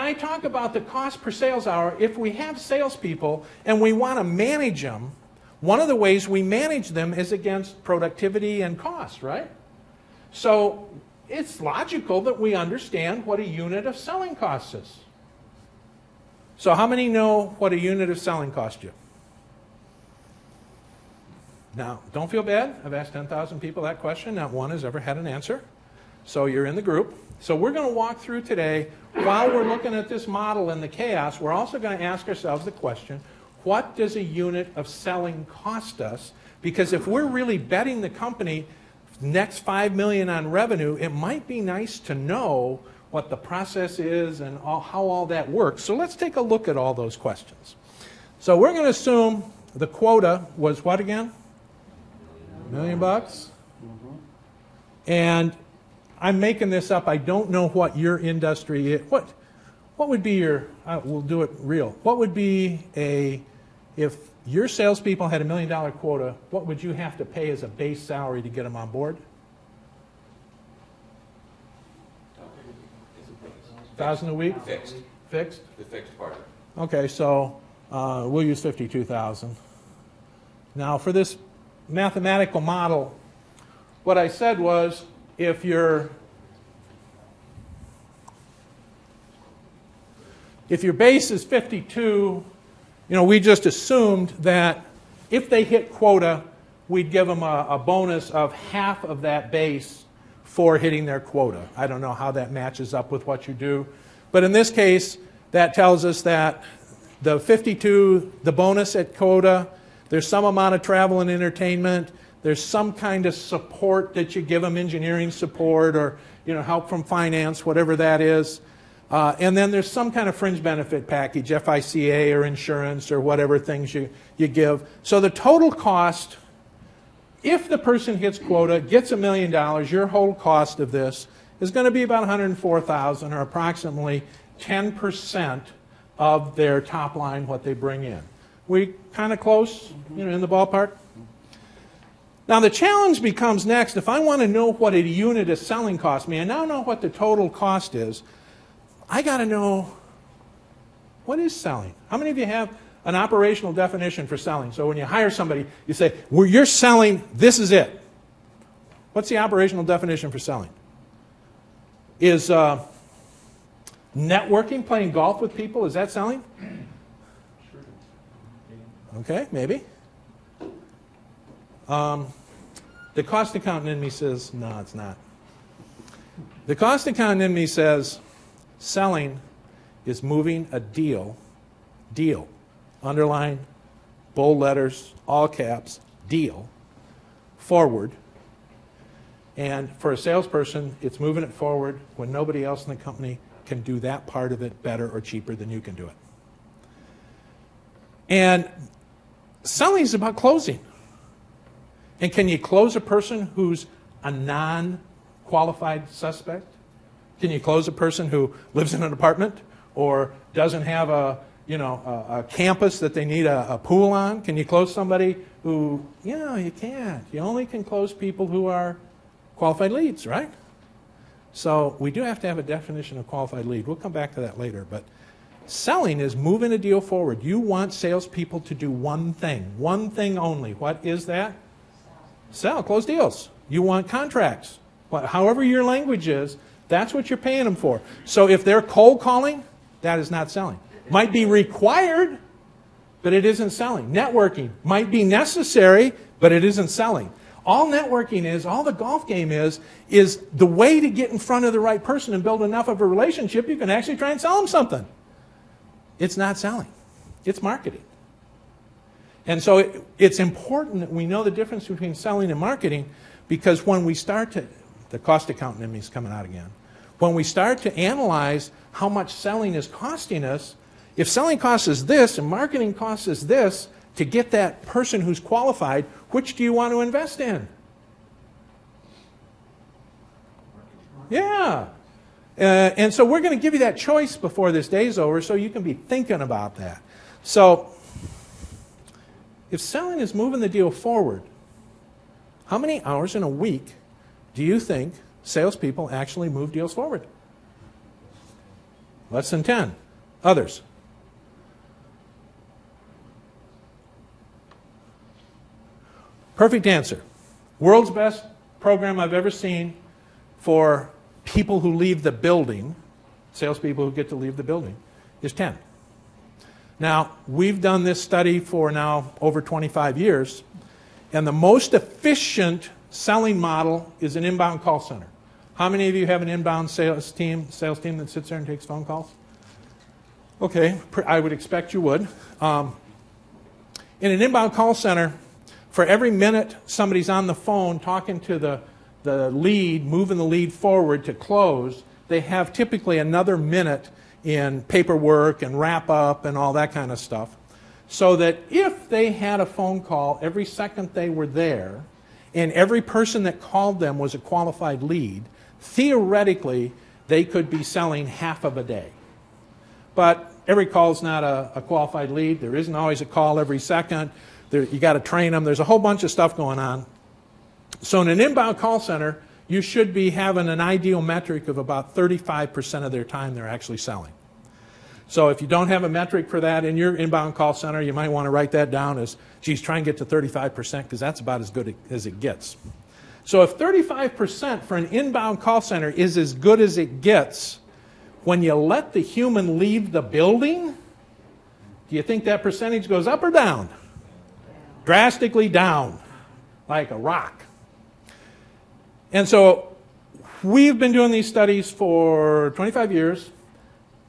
I talk about the cost per sales hour, if we have salespeople and we want to manage them, one of the ways we manage them is against productivity and cost, right? So it's logical that we understand what a unit of selling cost is. So how many know what a unit of selling cost you? Now, don't feel bad. I've asked 10,000 people that question. Not one has ever had an answer. So you're in the group. So we're going to walk through today, while we're looking at this model and the chaos, we're also going to ask ourselves the question, what does a unit of selling cost us? Because if we're really betting the company next $5 million on revenue, it might be nice to know what the process is and how all that works. So let's take a look at all those questions. So we're going to assume the quota was what again? $1 million bucks? And I'm making this up. I don't know what your industry is. What would be your, we'll do it real. What would be if your salespeople had $1 million quota, what would you have to pay as a base salary to get them on board? $1,000 a week? Fixed. Fixed? The fixed part. Okay, so we'll use $52,000. Now for this mathematical model, what I said was if your base is 52, we just assumed that if they hit quota, we'd give them a bonus of half of that base for hitting their quota. I don't know how that matches up with what you do. But in this case, that tells us that the 52, the bonus at quota, there's some amount of travel and entertainment, there's some kind of support that you give them, engineering support or help from finance, whatever that is. And then there's some kind of fringe benefit package, FICA or insurance or whatever things you give. So the total cost, if the person hits quota, gets $1 million, your whole cost of this is going to be about $104,000 or approximately 10% of their top line, what they bring in. We kind of close, in the ballpark? Now the challenge becomes next, if I want to know what a unit of selling costs me, I now know what the total cost is, I got to know what is selling. How many of you have an operational definition for selling? So when you hire somebody, you say, well, you're selling, this is it. What's the operational definition for selling? Is networking, playing golf with people, is that selling? Okay, maybe. The cost accountant in me says, no, it's not. The cost accountant in me says, selling is moving a deal, underline, bold letters, all caps, deal, forward. And for a salesperson, it's moving it forward when nobody else in the company can do that part of it better or cheaper than you can do it. And selling is about closing. And can you close a person who's a non-qualified suspect? Can you close a person who lives in an apartment or doesn't have a campus that they need a pool on? Can you close somebody who, you can't. You only can close people who are qualified leads, right? So we do have to have a definition of qualified lead. We'll come back to that later. But selling is moving a deal forward. You want salespeople to do one thing only. What is that? Sell, close deals. You want contracts. However your language is, that's what you're paying them for. So if they're cold calling, that is not selling. Might be required, but it isn't selling. Networking might be necessary, but it isn't selling. All networking is, all the golf game is the way to get in front of the right person and build enough of a relationship you can actually try and sell them something. It's not selling. It's marketing. And so it's important that we know the difference between selling and marketing, because when we start to, the cost accountant in me is coming out again, when we start to analyze how much selling is costing us, if selling costs us this and marketing costs us this to get that person who's qualified, which do you want to invest in? Yeah. And so we're going to give you that choice before this day's over so you can be thinking about that. So if selling is moving the deal forward, how many hours in a week do you think salespeople actually move deals forward? Less than 10. Others? Perfect answer. World's best program I've ever seen for people who leave the building, salespeople who get to leave the building, is 10. Now, we've done this study for now over 25 years, and the most efficient selling model is an inbound call center. How many of you have an inbound sales team that sits there and takes phone calls? Okay, I would expect you would. In an inbound call center, for every minute somebody's on the phone talking to the lead, moving the lead forward to close, they have typically another minute in paperwork and wrap up and all that kind of stuff. So that if they had a phone call every second they were there, and every person that called them was a qualified lead, theoretically they could be selling half of a day. But every call is not a qualified lead. There isn't always a call every second. You got to train them. There's a whole bunch of stuff going on. So in an inbound call center, you should be having an ideal metric of about 35% of their time they're actually selling. So if you don't have a metric for that in your inbound call center, you might want to write that down as, geez, try and get to 35% because that's about as good as it gets. So if 35% for an inbound call center is as good as it gets, when you let the human leave the building, do you think that percentage goes up or down? Drastically down, like a rock. And so we've been doing these studies for 25 years.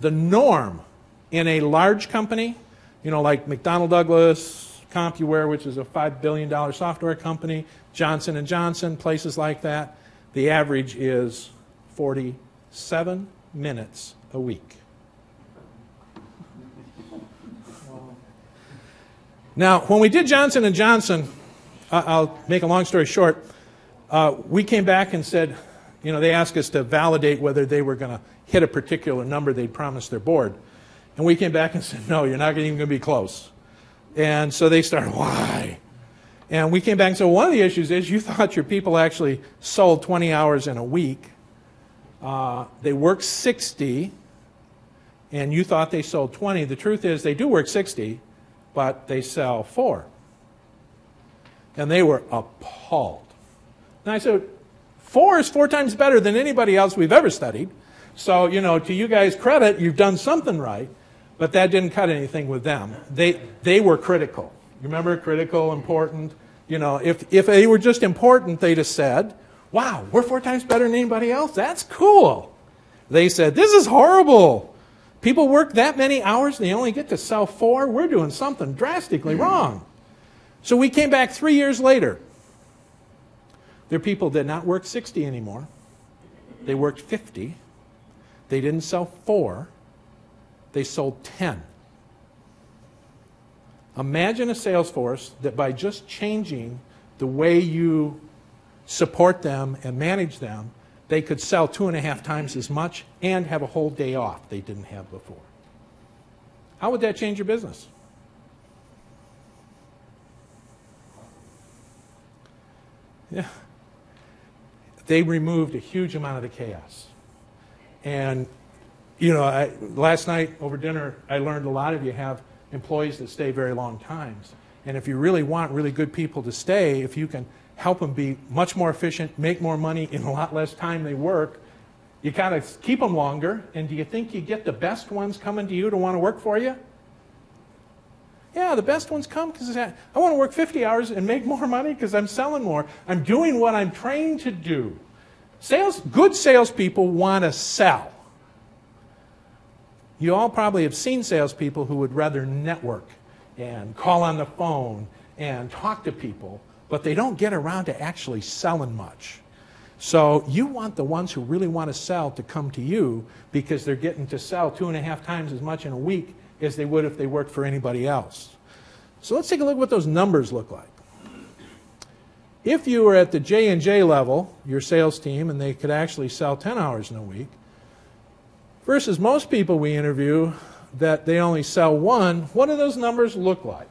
The norm in a large company, like McDonnell Douglas, CompuWare, which is a $5 billion software company, Johnson & Johnson, places like that, the average is 47 minutes a week. Now, when we did Johnson & Johnson, I'll make a long story short, we came back and said, they asked us to validate whether they were going to hit a particular number they'd promised their board. And we came back and said, no, you're not even going to be close. And so they started, why? And we came back and said, well, one of the issues is you thought your people actually sold 20 hours in a week. They work 60, and you thought they sold 20. The truth is they do work 60, but they sell 4. And they were appalled. And I said, 4 is 4 times better than anybody else we've ever studied. So, to you guys' credit, you've done something right, but that didn't cut anything with them. They were critical. You remember critical, important? If they were just important, they'd have said, wow, we're 4 times better than anybody else? That's cool. They said, this is horrible. People work that many hours and they only get to sell 4? We're doing something drastically wrong. So we came back 3 years later. Their people did not work 60 anymore. They worked 50. They didn't sell 4. They sold 10. Imagine a sales force that by just changing the way you support them and manage them, they could sell 2.5 times as much and have a whole day off they didn't have before. How would that change your business? Yeah. They removed a huge amount of the chaos. And, last night over dinner, I learned a lot of you have employees that stay very long times. And if you really want really good people to stay, if you can help them be much more efficient, make more money in a lot less time they work, you kind of keep them longer. And do you think you get the best ones coming to you to want to work for you? Yeah, the best ones come because I want to work 50 hours and make more money because I'm selling more. I'm doing what I'm trained to do. Good salespeople want to sell. You all probably have seen salespeople who would rather network and call on the phone and talk to people, but they don't get around to actually selling much. So you want the ones who really want to sell to come to you because they're getting to sell 2.5 times as much in a week as they would if they worked for anybody else. So let's take a look at what those numbers look like. If you were at the J&J level, your sales team, and they could actually sell 10 hours in a week, versus most people we interview that they only sell 1, what do those numbers look like?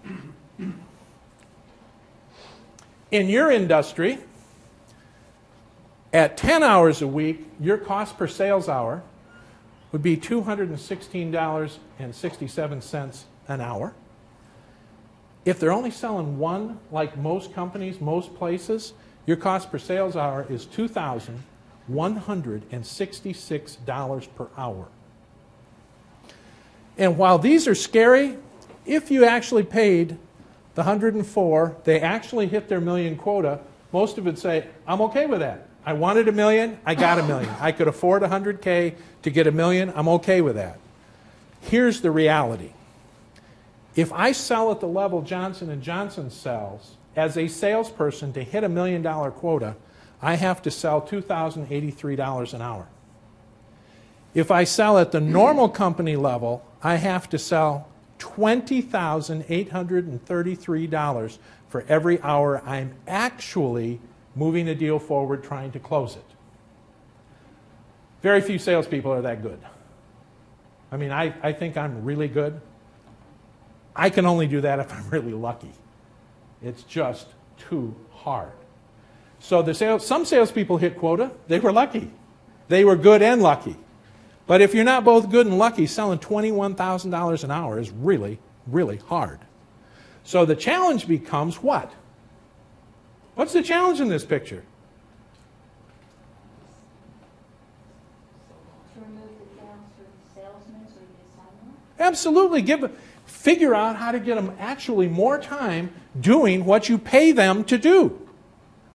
In your industry, at 10 hours a week, your cost per sales hour would be $216.67 an hour. If they're only selling one, like most companies, most places, your cost per sales hour is $2,166 per hour. And while these are scary, if you actually paid the 104, they actually hit their million quota, most of it say, I'm okay with that. I wanted $1 million, I got $1 million. I could afford $100K to get $1 million, I'm okay with that. Here's the reality. If I sell at the level Johnson & Johnson sells, as a salesperson to hit $1 million quota, I have to sell $2,083 an hour. If I sell at the normal company level, I have to sell $20,833 for every hour I'm actually moving a deal forward trying to close it. Very few salespeople are that good. I mean, I think I'm really good. I can only do that if I'm really lucky. It's just too hard. So some salespeople hit quota. They were lucky. They were good and lucky. But if you're not both good and lucky, selling $21,000 an hour is really, really hard. So the challenge becomes what? What's the challenge in this picture? To remove the challenge for the salesman so he can sell more? Absolutely. Figure out how to get them actually more time doing what you pay them to do.